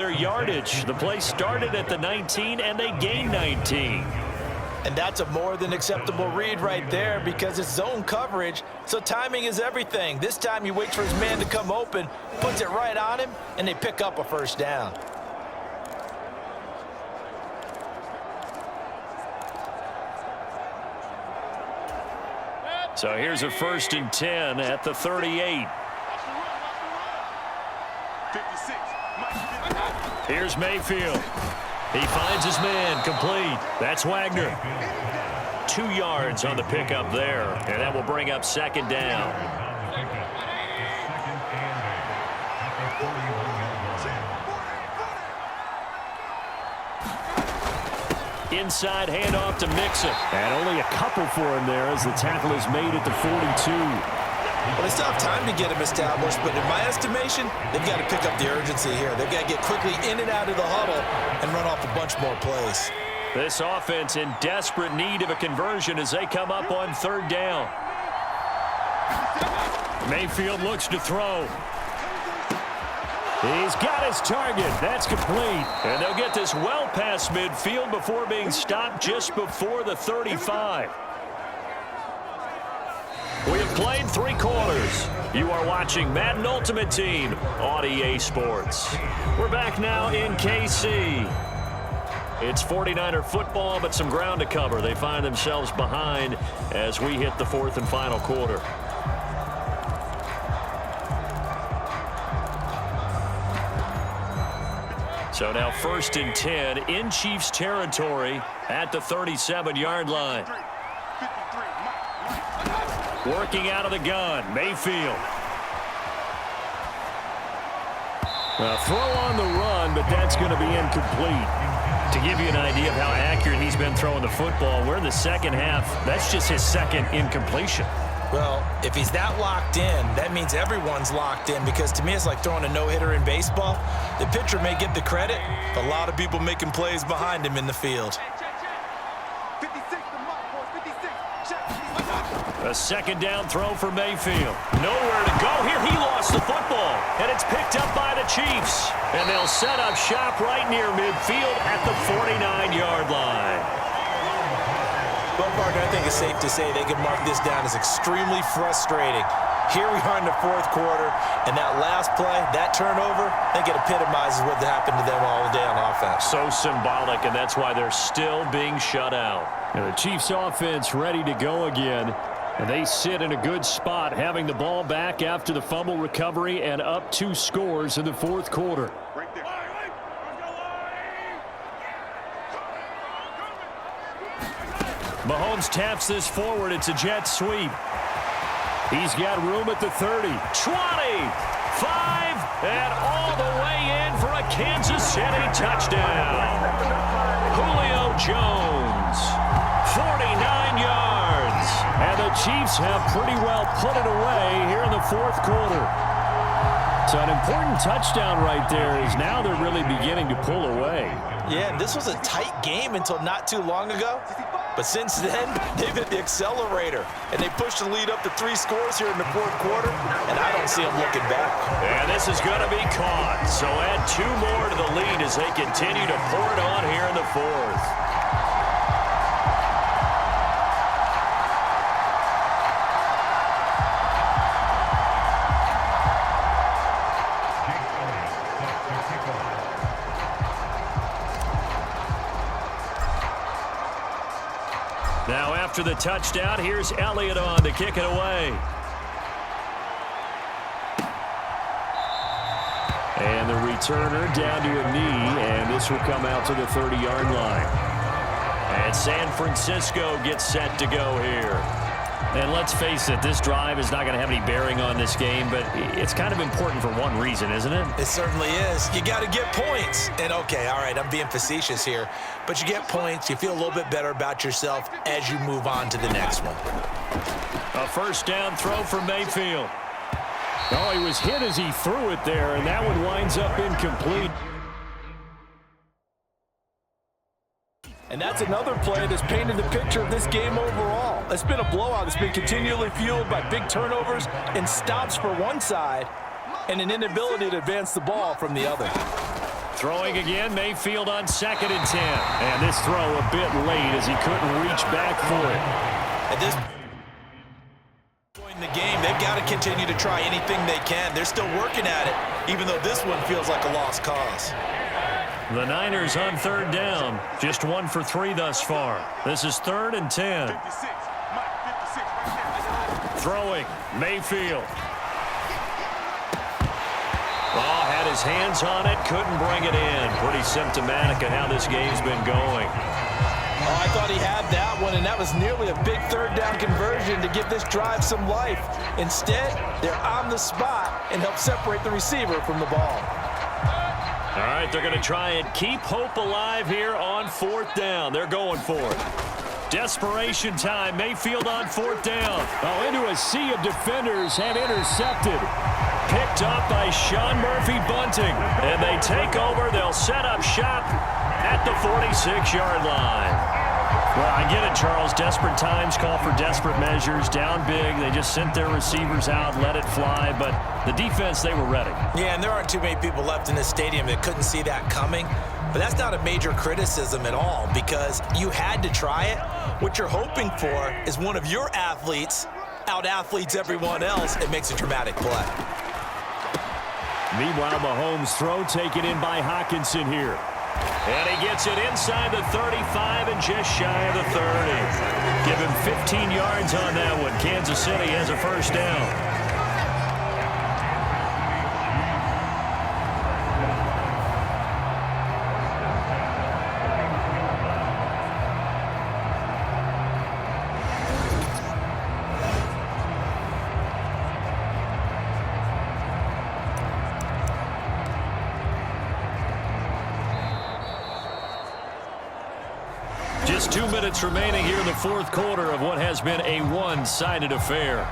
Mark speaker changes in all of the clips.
Speaker 1: their yardage. The play started at the 19 and they gained 19.
Speaker 2: And that's a more than acceptable read right there because it's zone coverage, so timing is everything. This time he waits for his man to come open, puts it right on him, and they pick up a first down.
Speaker 1: So here's a 1st and 10 at the 38. Here's Mayfield. He finds his man, complete. That's Wagner. 2 yards on the pickup there, and that will bring up 2nd down. Inside handoff to Mixon.
Speaker 3: And only a couple for him there as the tackle is made at the 42.
Speaker 2: Well, they still have time to get him established, but in my estimation, they've got to pick up the urgency here. They've got to get quickly in and out of the huddle and run off a bunch more plays.
Speaker 1: This offense in desperate need of a conversion as they come up on 3rd down. Mayfield looks to throw. He's got his target. That's complete. And they'll get this well past midfield before being stopped just before the 35. We have played 3 quarters. You are watching Madden Ultimate Team on EA Sports. We're back now in KC. It's 49er football, but some ground to cover. They find themselves behind as we hit the 4th and final quarter. So now 1st and 10 in Chiefs territory at the 37-yard line. Working out of the gun, Mayfield. A throw on the run, but that's going to be incomplete. To give you an idea of how accurate he's been throwing the football, we're in the 2nd half. That's just his 2nd incompletion.
Speaker 2: Well, if he's that locked in, that means everyone's locked in because to me it's like throwing a no-hitter in baseball. The pitcher may get the credit, but a lot of people making plays behind him in the field.
Speaker 1: A 2nd down throw for Mayfield. Nowhere to go here. He lost the football, and it's picked up by the Chiefs. And they'll set up shop right near midfield at the 49-yard line.
Speaker 2: Well, partner, I think it's safe to say they can mark this down as extremely frustrating. Here we are in the 4th quarter, and that last play, that turnover, I think it epitomizes what happened to them all day on offense.
Speaker 1: So symbolic, and that's why they're still being shut out.
Speaker 3: And the Chiefs offense ready to go again. And they sit in a good spot, having the ball back after the fumble recovery and up 2 scores in the 4th quarter.
Speaker 1: Mahomes taps this forward. It's a jet sweep. He's got room at the 30, 20, 5, and all the way in for a Kansas City touchdown. Julio Jones, 49 yards. And the Chiefs have pretty well put it away here in the 4th quarter. So an important touchdown right there is now they're really beginning to pull away.
Speaker 2: Yeah, and this was a tight game until not too long ago. But since then, they've hit the accelerator, and they pushed the lead up to 3 scores here in the 4th quarter, and I don't see them looking back.
Speaker 1: And this is going to be caught. So add 2 more to the lead as they continue to pour it on here in the 4th. Now after the touchdown, here's Elliott on to kick it away.
Speaker 3: And the returner down to a knee, and this will come out to the 30-yard line.
Speaker 1: And San Francisco gets set to go here. And let's face it, this drive is not going to have any bearing on this game, but it's kind of important for one reason, isn't it?
Speaker 2: It certainly is. You got to get points. And, okay, all right, I'm being facetious here, but you get points, you feel a little bit better about yourself as you move on to the next one.
Speaker 1: A 1st down throw for Mayfield.
Speaker 3: Oh, he was hit as he threw it there, and that one winds up incomplete.
Speaker 2: And that's another play that's painted the picture of this game overall. It's been a blowout. It's been continually fueled by big turnovers and stops for one side and an inability to advance the ball from the other.
Speaker 3: Throwing again, Mayfield on 2nd and 10. And this throw a bit late as he couldn't reach back for it.
Speaker 2: At this point in the game, they've got to continue to try anything they can. They're still working at it, even though this one feels like a lost cause.
Speaker 3: The Niners on 3rd down. Just 1 for 3 thus far. This is 3rd and 10. Throwing, Mayfield. Oh, had his hands on it, couldn't bring it in. Pretty symptomatic of how this game's been going.
Speaker 2: Oh, I thought he had that one, and that was nearly a big 3rd down conversion to give this drive some life. Instead, they're on the spot and help separate the receiver from the ball.
Speaker 3: All right, they're going to try and keep hope alive here on 4th down. They're going for it. Desperation time. Mayfield on 4th down. Oh, into a sea of defenders and intercepted. Picked up by Sean Murphy-Bunting. And they take over. They'll set up shop at the 46-yard line. Well, I get it, Charles. Desperate times call for desperate measures. Down big. They just sent their receivers out, let it fly. But the defense, they were ready.
Speaker 2: Yeah, and there aren't too many people left in this stadium that couldn't see that coming. But that's not a major criticism at all because you had to try it. What you're hoping for is one of your athletes out-athletes everyone else and makes a dramatic play.
Speaker 3: Meanwhile, Mahomes' throw taken in by Hockenson here. And he gets it inside the 35 and just shy of the 30. Give him 15 yards on that one. Kansas City has a 1st down. Just 2 minutes remaining here in the 4th quarter of what has been a one-sided affair.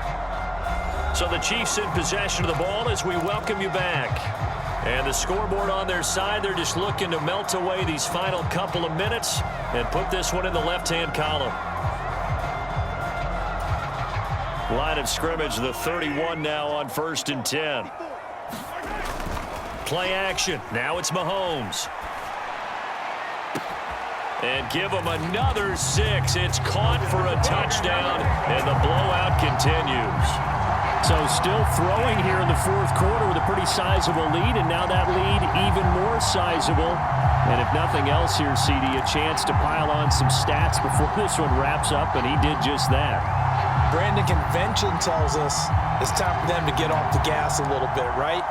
Speaker 3: So the Chiefs in possession of the ball as we welcome you back. And the scoreboard on their side, they're just looking to melt away these final couple of minutes and put this one in the left-hand column. Line of scrimmage, the 31 now on 1st and 10. Play action. Now it's Mahomes. And give him another 6. It's caught for a touchdown, and the blowout continues. So still throwing here in the 4th quarter with a pretty sizable lead, and now that lead even more sizable. And if nothing else here, CD, a chance to pile on some stats before this one wraps up, and he did just that.
Speaker 2: Brandon, convention tells us it's time for them to get off the gas a little bit, right?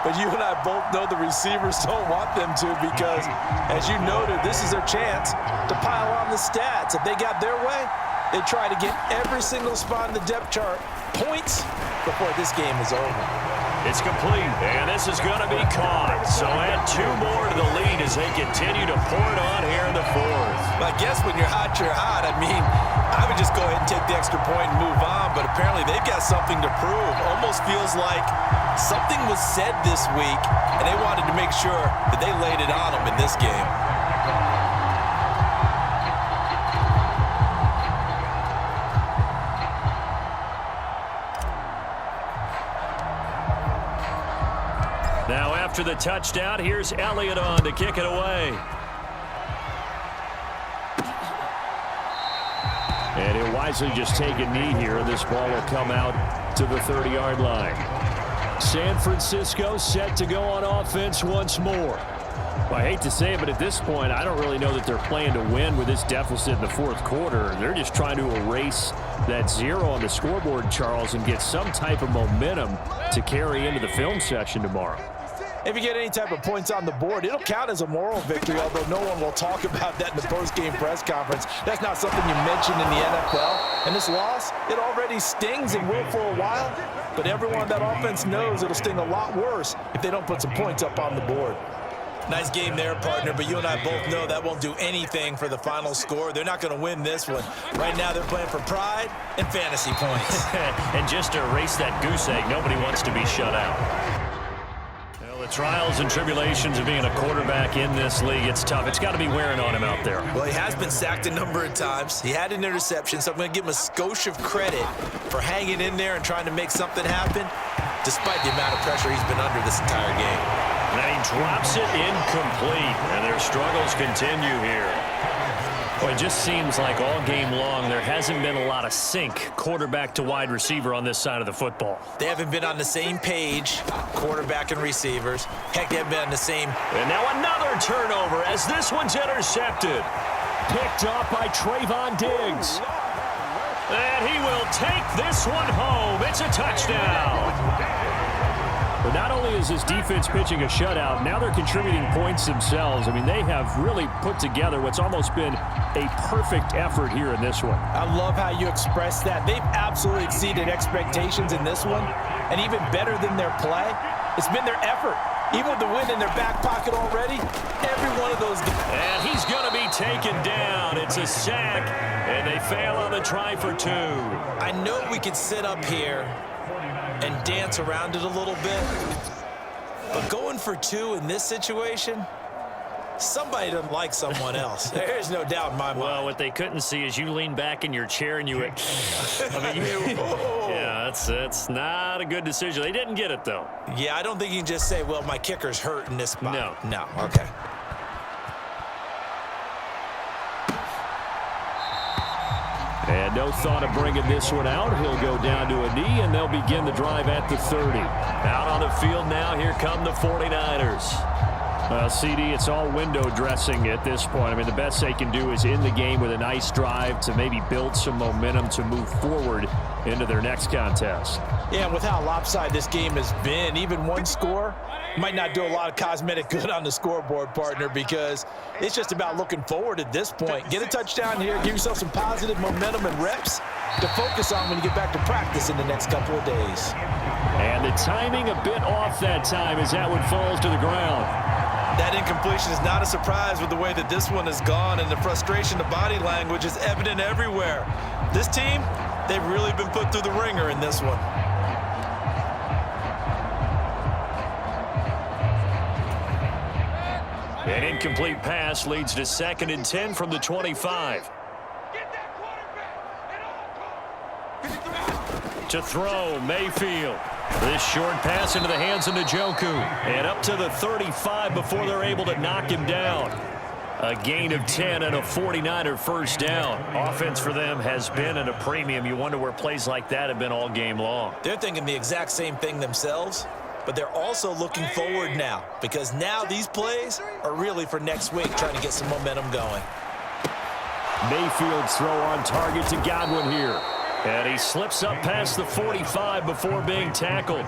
Speaker 2: But you and I both know the receivers don't want them to because, as you noted, this is their chance to pile on the stats. If they got their way, they try to get every single spot in the depth chart points before this game is over.
Speaker 3: It's complete, and this is going to be caught. So add 2 more to the lead as they continue to pour it on here in the 4th.
Speaker 2: I guess when you're hot, you're hot. I mean, I would just go ahead and take the extra point and move on, but apparently they've got something to prove. Almost feels like something was said this week, and they wanted to make sure that they laid it on them in this game.
Speaker 3: Now after the touchdown, here's Elliott on to kick it away. And he'll wisely just take a knee here, and this ball will come out to the 30-yard line. San Francisco set to go on offense once more. Well, I hate to say it, but at this point, I don't really know that they're playing to win with this deficit in the 4th quarter. They're just trying to erase that 0 on the scoreboard, Charles, and get some type of momentum to carry into the film session tomorrow.
Speaker 2: If you get any type of points on the board, it'll count as a moral victory, although no one will talk about that in the post-game press conference. That's not something you mention in the NFL. And this loss, it already stings and will for a while, but everyone on that offense knows it'll sting a lot worse if they don't put some points up on the board. Nice game there, partner, but you and I both know that won't do anything for the final score. They're not going to win this one. Right now, they're playing for pride and fantasy points.
Speaker 3: And just to erase that goose egg, nobody wants to be shut out. Well, the trials and tribulations of being a quarterback in this league, it's tough. It's got to be wearing on him out there.
Speaker 2: Well, he has been sacked a number of times. He had an interception, so I'm going to give him a skosh of credit for hanging in there and trying to make something happen, despite the amount of pressure he's been under this entire game.
Speaker 3: Now he drops it incomplete, and their struggles continue here. Well, it just seems like all game long there hasn't been a lot of sync quarterback to wide receiver on this side of the football.
Speaker 2: They haven't been on the same page, quarterback and receivers. Heck, they haven't been on the same.
Speaker 3: And now another turnover as this one's intercepted. Picked off by Trayvon Diggs. And he will take this one home. It's a touchdown. But not only is this defense pitching a shutout, now they're contributing points themselves. I mean, they have really put together what's almost been a perfect effort here in this one.
Speaker 2: I love how you express that. They've absolutely exceeded expectations in this one. And even better than their play, it's been their effort. Even with the win in their back pocket already, every one of those games.
Speaker 3: And he's going to be taken down. It's a sack, and they fail on the try for two.
Speaker 2: I know we could sit up here and dance around it a little bit, but going for two in this situation, somebody doesn't like someone else. There's no doubt in my mind.
Speaker 3: Well, what they couldn't see is you lean back in your chair and you went, yeah, that's not a good decision. They didn't get it, though.
Speaker 2: Yeah, I don't think you can just say, well, my kicker's hurt in this spot.
Speaker 3: No.
Speaker 2: Okay.
Speaker 3: And no thought of bringing this one out. He'll go down to a knee, and they'll begin the drive at the 30. Out on the field now, here come the 49ers. CD, it's all window dressing at this point. I mean, the best they can do is in the game with a nice drive to maybe build some momentum to move forward into their next contest.
Speaker 2: Yeah, and with how lopsided this game has been, even one score might not do a lot of cosmetic good on the scoreboard, partner, because it's just about looking forward at this point. Get a touchdown here, give yourself some positive momentum and reps to focus on when you get back to practice in the next couple of days.
Speaker 3: And the timing a bit off that time as that one falls to the ground.
Speaker 2: That incompletion is not a surprise with the way that this one has gone, and the frustration, the body language is evident everywhere. This team, they've really been put through the ringer in this one.
Speaker 3: An incomplete pass leads to 2nd and 10 from the 25. To throw, Mayfield. This short pass into the hands of Njoku. And up to the 35 before they're able to knock him down. A gain of 10 and a 49er first down. Offense for them has been at a premium. You wonder where plays like that have been all game long.
Speaker 2: They're thinking the exact same thing themselves, but they're also looking forward now, because now these plays are really for next week, trying to get some momentum going.
Speaker 3: Mayfield's throw on target to Godwin here. And he slips up past the 45 before being tackled.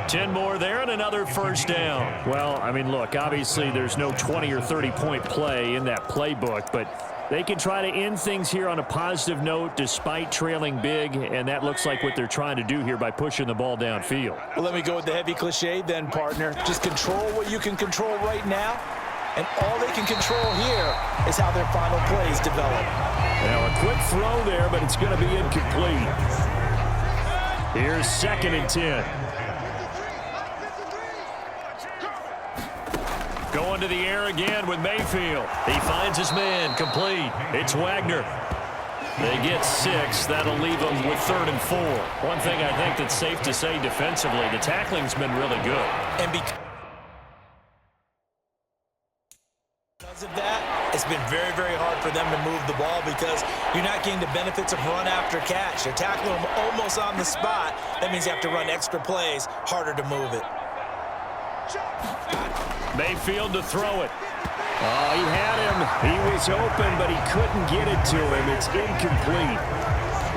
Speaker 3: 10 more there and another first down. Well, I mean, look, obviously there's no 20 or 30-point play in that playbook, but they can try to end things here on a positive note despite trailing big, and that looks like what they're trying to do here by pushing the ball downfield.
Speaker 2: Well, let me go with the heavy cliche then, partner. Just control what you can control right now, and all they can control here is how their final plays develop.
Speaker 3: Now a quick throw there, but it's going to be incomplete. Here's 2nd and 10. Going to the air again with Mayfield. He finds his man, complete. It's Wagner. They get 6. That'll leave them with 3rd and 4. One thing I think that's safe to say defensively, the tackling's been really good.
Speaker 2: And because of that, it's been very, very hard for them to move the ball because you're not getting the benefits of run after catch. They're tackling them almost on the spot. That means you have to run extra plays, harder to move it.
Speaker 3: Mayfield to throw it. Oh, he had him. He was open, but he couldn't get it to him. It's incomplete.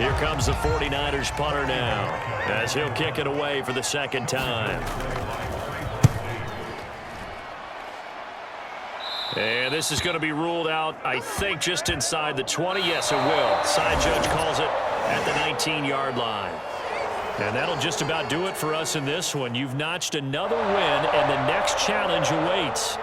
Speaker 3: Here comes the 49ers punter now as he'll kick it away for the 2nd time. And this is going to be ruled out, I think, just inside the 20. Yes, it will. Side judge calls it at the 19-yard line. And that'll just about do it for us in this one. You've notched another win, and the next challenge awaits.